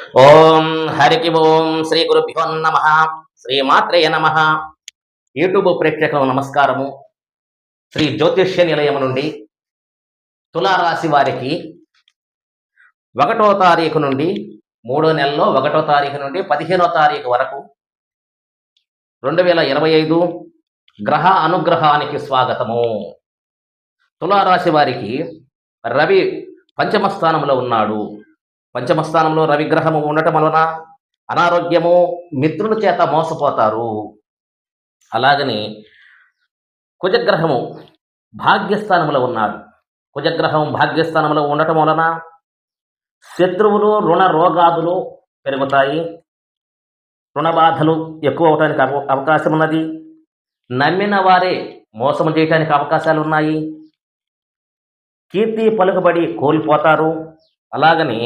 ఓం హరికి ఓం శ్రీ గురుభ్యో నమ శ్రీమాత్రేయ నమ. యూట్యూబ్ ప్రేక్షకులకు నమస్కారము. శ్రీ జ్యోతిష్య నిలయం నుండి తులారాశి వారికి 1వ తారీఖు నుండి 3వ నెలలో 1వ తారీఖు నుండి 15వ తారీఖు వరకు 2025 గ్రహ అనుగ్రహానికి స్వాగతము. తులారాశి వారికి రవి పంచమ స్థానంలో ఉన్నాడు. పంచమ స్థానంలో రవి గ్రహము ఉండటం వలన అనారోగ్యము, మిత్రుల చేత మోసపోతారు. అలాగని కుజగ్రహము భాగ్యస్థానంలో ఉన్నాడు. కుజగ్రహం భాగ్యస్థానంలో ఉండటం వలన శత్రువులు, రుణ రోగాదులు పెరుగుతాయి. రుణ బాధలు ఎక్కువ అవటానికి అవకాశం ఉన్నది. నమ్మిన వారే మోసం చేయటానికి అవకాశాలు ఉన్నాయి. కీర్తి పలుకుబడి కోల్పోతారు. అలాగని